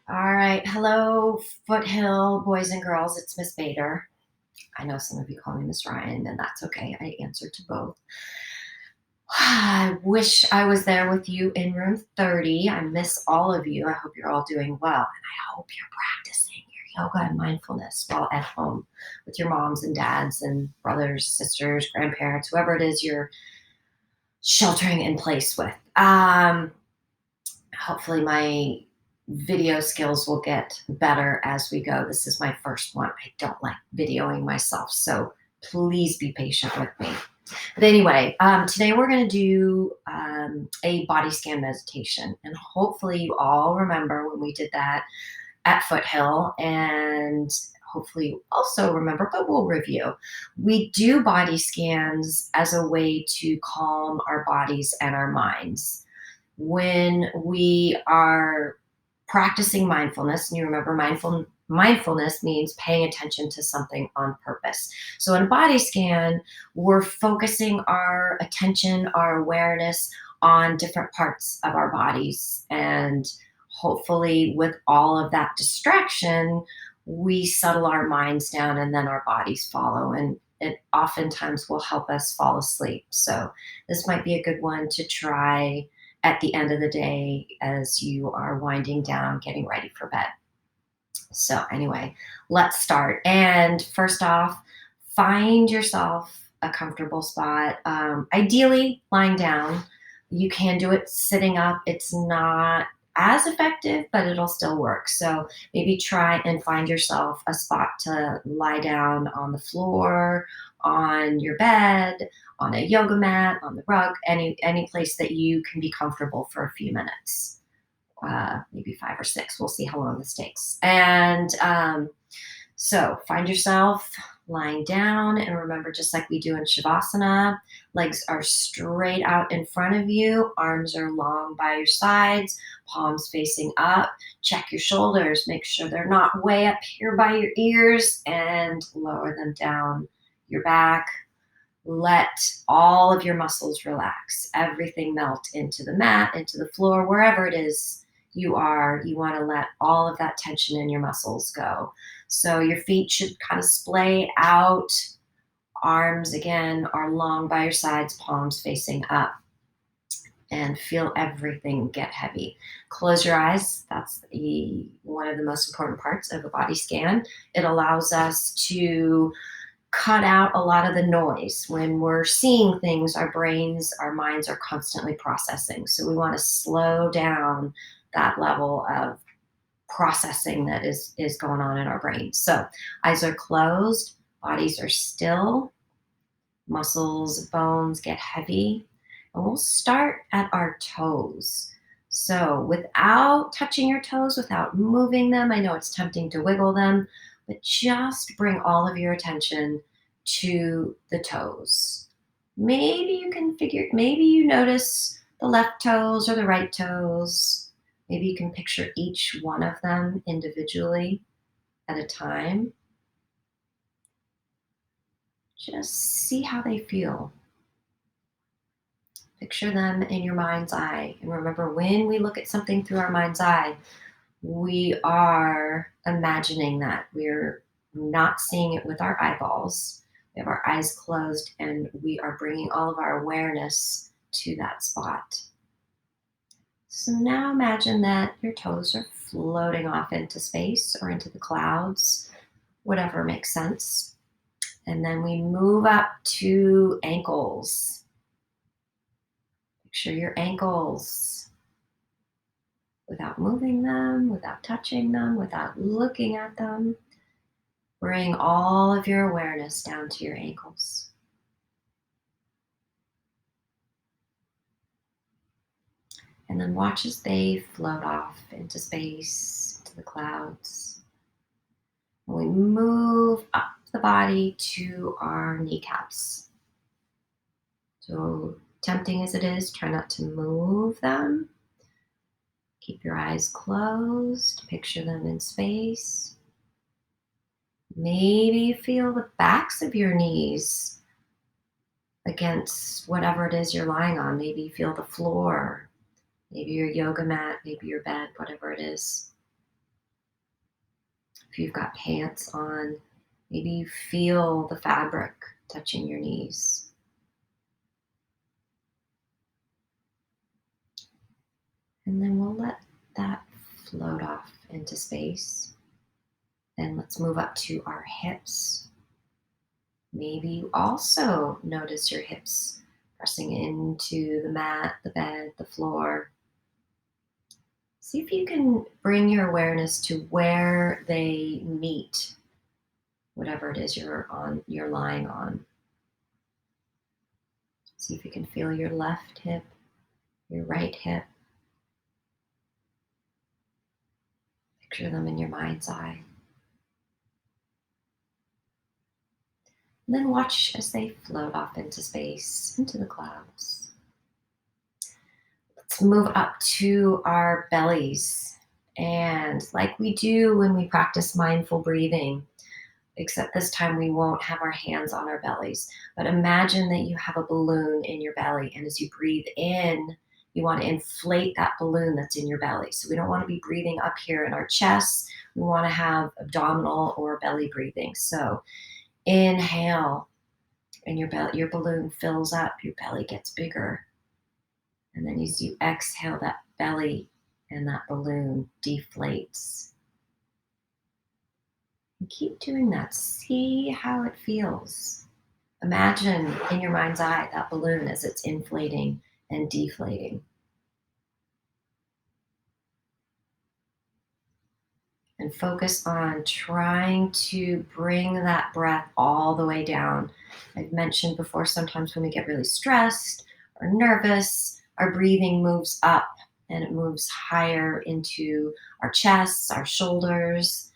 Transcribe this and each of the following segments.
All right. Hello, Foothill boys and girls. It's Miss Bader. I know some of you call me Miss Ryan, and that's okay. I answer to both. I wish I was there with you in room 30. I miss all of you. I hope you're all doing well. And I hope you're practicing your yoga and mindfulness while at home with your moms and dads and brothers, sisters, grandparents, whoever it is you're sheltering in place with. Hopefully my video skills will get better as we go. This is my first one. I don't like videoing myself, so please be patient with me. But anyway, today we're going to do a body scan meditation, and hopefully you all remember when we did that at Foothill, and hopefully you also remember, but we'll review. We do body scans as a way to calm our bodies and our minds when we are practicing mindfulness. And you remember, mindfulness means paying attention to something on purpose. So in a body scan, we're focusing our attention, our awareness on different parts of our bodies. And hopefully, with all of that distraction, we settle our minds down and then our bodies follow. And it oftentimes will help us fall asleep. So this might be a good one to try at the end of the day as you are winding down, getting ready for bed. So, anyway, let's start. And first off, find yourself a comfortable spot, ideally lying down. You can do it sitting up, it's not as effective, but it'll still work. So, maybe try and find yourself a spot to lie down on the floor, on your bed, on a yoga mat, on the rug, any place that you can be comfortable for a few minutes, maybe 5 or 6. We'll see how long this takes. And so find yourself lying down, and remember, just like we do in Shavasana, legs are straight out in front of you, arms are long by your sides, palms facing up. Check your shoulders, make sure they're not way up here by your ears, and lower them down your back. Let all of your muscles relax, everything melt into the mat, into the floor, wherever it is you are. You want to let all of that tension in your muscles go. So your feet should kind of splay out. Arms again are long by your sides, palms facing up, and feel everything get heavy. Close your eyes. That's one of the most important parts of a body scan. It allows us to cut out a lot of the noise. When we're seeing things, our brains, our minds are constantly processing. So we want to slow down that level of processing that is going on in our brains. So eyes are closed, bodies are still, muscles, bones get heavy. And we'll start at our toes. So without touching your toes, without moving them, I know it's tempting to wiggle them, but just bring all of your attention to the toes. Maybe you notice the left toes or the right toes. Maybe you can picture each one of them individually at a time. Just see how they feel. Picture them in your mind's eye. And remember, when we look at something through our mind's eye, we are imagining that. We're not seeing it with our eyeballs. We have our eyes closed, and we are bringing all of our awareness to that spot. So now imagine that your toes are floating off into space or into the clouds, whatever makes sense. And then we move up to ankles. Picture your ankles without moving them, without touching them, without looking at them. Bring all of your awareness down to your ankles. And then watch as they float off into space, to the clouds. And we move up the body to our kneecaps. So tempting as it is, try not to move them. Keep your eyes closed, picture them in space. Maybe feel the backs of your knees against whatever it is you're lying on. Maybe feel the floor, maybe your yoga mat, maybe your bed, whatever it is. If you've got pants on, maybe you feel the fabric touching your knees. And then we'll let that float off into space. Then let's move up to our hips. Maybe you also notice your hips pressing into the mat, the bed, the floor. See if you can bring your awareness to where they meet, whatever it is you're lying on. See if you can feel your left hip, your right hip. Picture them in your mind's eye. And then watch as they float off into space, into the clouds. Let's move up to our bellies. And like we do when we practice mindful breathing, except this time we won't have our hands on our bellies. But imagine that you have a balloon in your belly, and as you breathe in, you want to inflate that balloon that's in your belly. So we don't want to be breathing up here in our chest. We want to have abdominal or belly breathing. So inhale, and your balloon fills up, your belly gets bigger. And then as you exhale, that belly and that balloon deflates. And keep doing that. See how it feels. Imagine in your mind's eye that balloon as it's inflating and deflating. And focus on trying to bring that breath all the way down. I've mentioned before, sometimes when we get really stressed or nervous, our breathing moves up and it moves higher into our chests, our shoulders.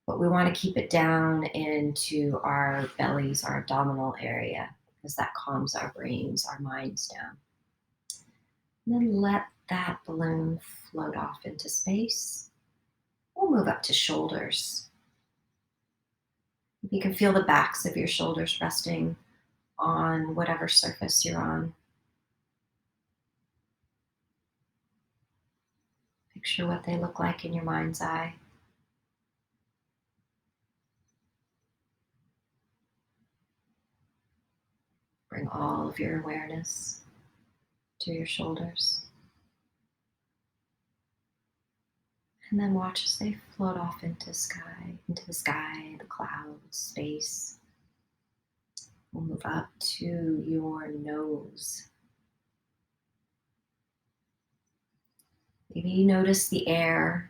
But we want to keep it down into our bellies, our abdominal area, because that calms our brains, our minds down. And then let that balloon float off into space. We'll move up to shoulders. You can feel the backs of your shoulders resting on whatever surface you're on. Picture what they look like in your mind's eye. Bring all of your awareness to your shoulders. And then watch as they float off into the sky, the clouds, space. We'll move up to your nose. Maybe you notice the air.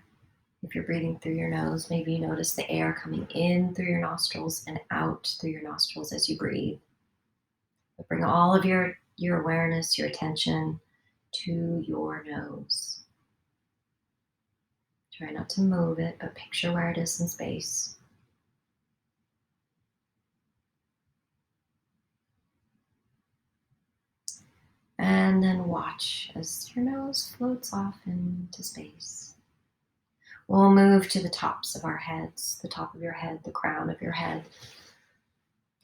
If you're breathing through your nose, maybe you notice the air coming in through your nostrils and out through your nostrils as you breathe. But bring all of your awareness, your attention to your nose. Try not to move it, but picture where it is in space. And then watch as your nose floats off into space. We'll move to the tops of our heads, the top of your head, the crown of your head.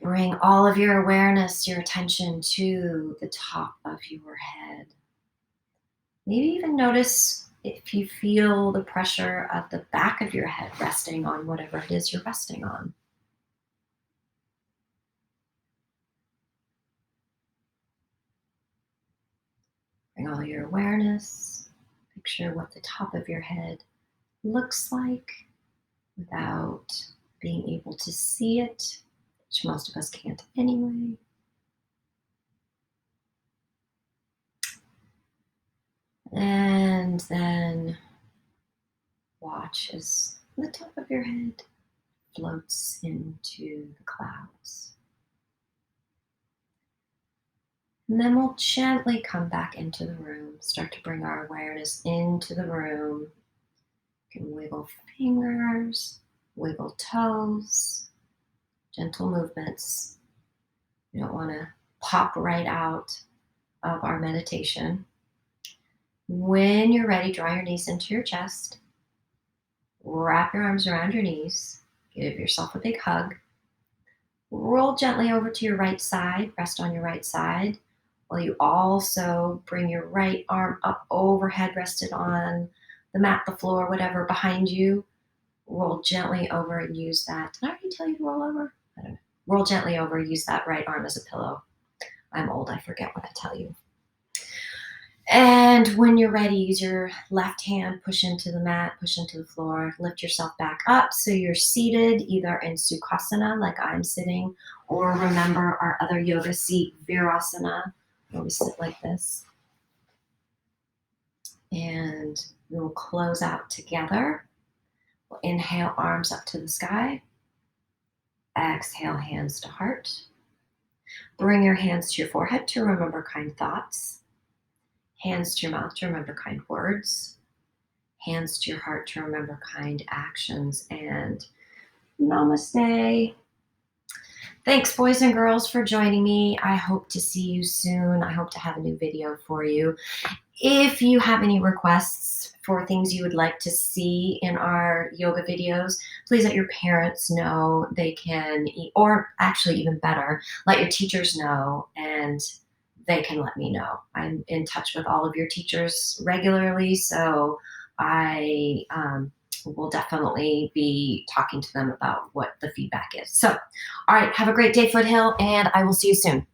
Bring all of your awareness, your attention to the top of your head. Maybe even notice if you feel the pressure of the back of your head resting on whatever it is you're resting on. Bring all your awareness. Picture what the top of your head looks like without being able to see it, which most of us can't anyway. And then watch as the top of your head floats into the clouds. And then we'll gently come back into the room, start to bring our awareness into the room. You can wiggle fingers, wiggle toes, gentle movements. You don't want to pop right out of our meditation. When you're ready, draw your knees into your chest. Wrap your arms around your knees. Give yourself a big hug. Roll gently over to your right side. Rest on your right side. While you also bring your right arm up overhead, rested on the mat, the floor, whatever behind you. Roll gently over and use that. Did I already tell you to roll over? I don't know. Roll gently over, use that right arm as a pillow. I'm old, I forget what I tell you. And when you're ready, use your left hand, push into the mat, push into the floor, lift yourself back up so you're seated either in Sukhasana, like I'm sitting, or remember our other yoga seat, Virasana, where we sit like this. And we'll close out together. We'll inhale, arms up to the sky. Exhale, hands to heart. Bring your hands to your forehead to remember kind thoughts. Hands to your mouth to remember kind words. Hands to your heart to remember kind actions. And namaste. Thanks, boys and girls, for joining me. I hope to see you soon. I hope to have a new video for you. If you have any requests for things you would like to see in our yoga videos, please let your parents know. They can, or actually even better, let your teachers know, and they can let me know. I'm in touch with all of your teachers regularly, so I will definitely be talking to them about what the feedback is. So, all right, have a great day, Foothill, and I will see you soon.